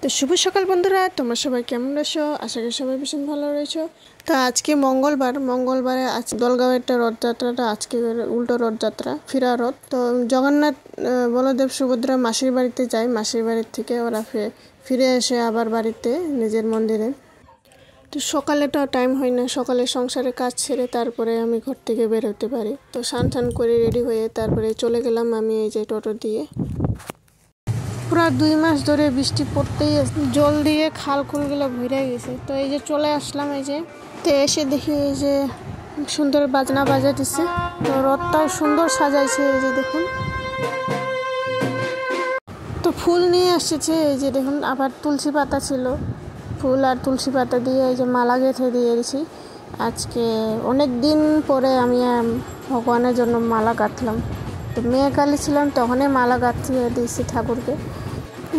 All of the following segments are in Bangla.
তো শুভ সকাল বন্ধুরা, তোমরা সবাই কেমন আছো? আশা করি সবাই ভীষণ ভালো রয়েছো। তো আজকে মঙ্গলবারে আজ দোলগাঁওয়ের রথযাত্রাটা, আজকে উল্টো রথযাত্রা, ফিরা রথ। তো জগন্নাথ বলদেব সুভদ্রা মাসির বাড়িতে যায়, মাসির বাড়ির থেকে ওরা ফিরে এসে আবার বাড়িতে নিজের মন্দিরে। তো সকালে তো টাইম হয় না, সকালে সংসারে কাজ ছেড়ে তারপরে আমি ঘর থেকে বের হতে পারি। তো স্নান করে রেডি হয়ে তারপরে চলে গেলাম আমি এই যে টোটো দিয়ে। পুরা 2 মাস ধরে বৃষ্টি পড়তেই জল দিয়ে খালগুলো ভরে গেছে। তো এই যে চলে আসলাম, এই যে তো এসে দেখি এই যে সুন্দর বাজনা বাজাতেছে। তো রথটাও সুন্দর সাজাইছে, এই যে দেখুন। তো ফুল নিয়ে আসছে, এই যে দেখুন, আবার তুলসী পাতা ছিল, ফুল আর তুলসী পাতা দিয়ে এই যে মালা গেঁথে দিয়েছি। আজকে অনেক দিন পরে আমি ভগবানের জন্য মালা গাঁথলাম। তো মেয়ে কালী ছিলাম তখনই মালা গাঁথিয়ে দিয়েছি ঠাকুরকে।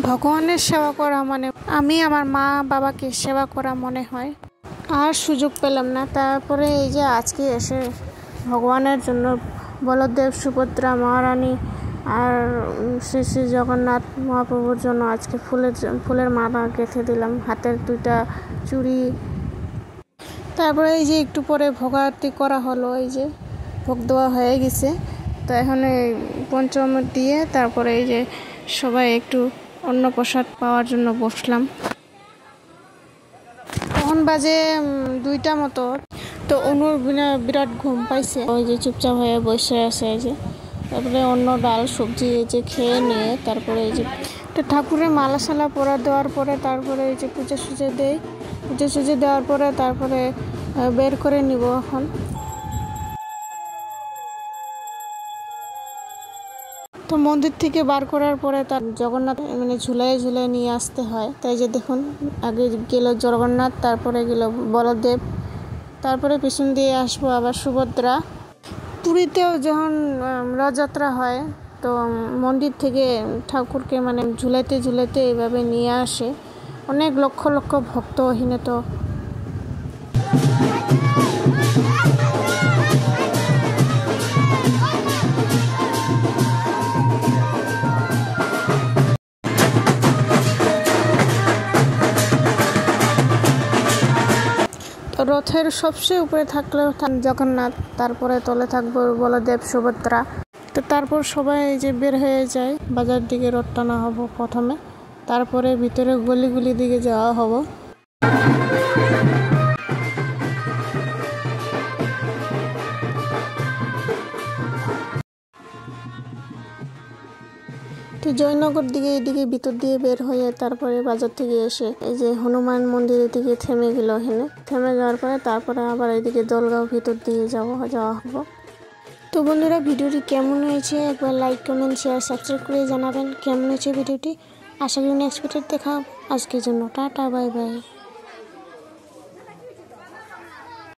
ভগবানের সেবা করা মানে আমি আমার মা বাবাকে সেবা করা মনে হয়। আর সুযোগ পেলাম না, তারপরে এই যে আজকে এসে ভগবানের জন্য বলদেব সুভদ্রা মহারানী আর শ্রী শ্রী জগন্নাথ মহাপ্রভুর জন্য আজকে ফুলের মালা গেঁথে দিলাম, হাতের 2টা চুড়ি। তারপরে এই যে একটু পরে ভোগারতি করা হলো, এই যে ভোগ দেওয়া হয়ে গেছে। তো এখন এই পঞ্চামৃত দিয়ে তারপরে এই যে সবাই একটু অন্ন প্রসাদ পাওয়ার জন্য বসলাম। তখন বাজে 2টা মতো। তো অনুর বিরাট ঘুম পাইছে, ওই যে চুপচাপ হয়ে বসে আছে। এই যে তারপরে অন্য ডাল সবজি এই যে খেয়ে নিয়ে তারপরে এই যে তো ঠাকুরের মালা সালা পরা দেওয়ার পরে তারপরে এই যে পুজো সুজে দেওয়ার পরে তারপরে বের করে নিব এখন। তো মন্দির থেকে বার করার পরে তার জগন্নাথ মানে ঝুলাই নিয়ে আসতে হয়। তাই যে দেখুন, আগে গেল জগন্নাথ, তারপরে গেল বলদেব, তারপরে পিছন দিয়ে আসবো আবার সুভদ্রা। পুরীতেও যখন রথযাত্রা হয় তো মন্দির থেকে ঠাকুরকে মানে ঝুলাইতে এইভাবে নিয়ে আসে অনেক লক্ষ লক্ষ ভক্ত হিনেত। রথের সবচেয়ে উপরে থাকলে জগন্নাথ, তারপরে তলে থাকবো বলদেব সুভদ্রা। তো তারপর সবাই যে বের হয়ে যায়, বাজার দিকে রথ টানা হবো প্রথমে, তারপরে ভিতরে গলিগুলি দিকে যাওয়া হবো। তো জয়নগর দিকে এদিকে ভিতর দিয়ে বের হয়ে তারপরে বাজার থেকে এসে এই যে হনুমান মন্দিরের দিকে থেমে গেল। এখানে থেমে যাওয়ার পরে তারপরে আবার এইদিকে দোলগাঁও ভিতর দিয়ে যাওয়া হবো। তো বন্ধুরা, ভিডিওটি কেমন হয়েছে একবার লাইক, কমেন্ট, শেয়ার, সাবস্ক্রাইব করে জানাবেন কেমন হয়েছে ভিডিওটি। আশা করি নেক্সট ভিডিওতে দেখা। আজকের জন্য টাটা, বাই বাই।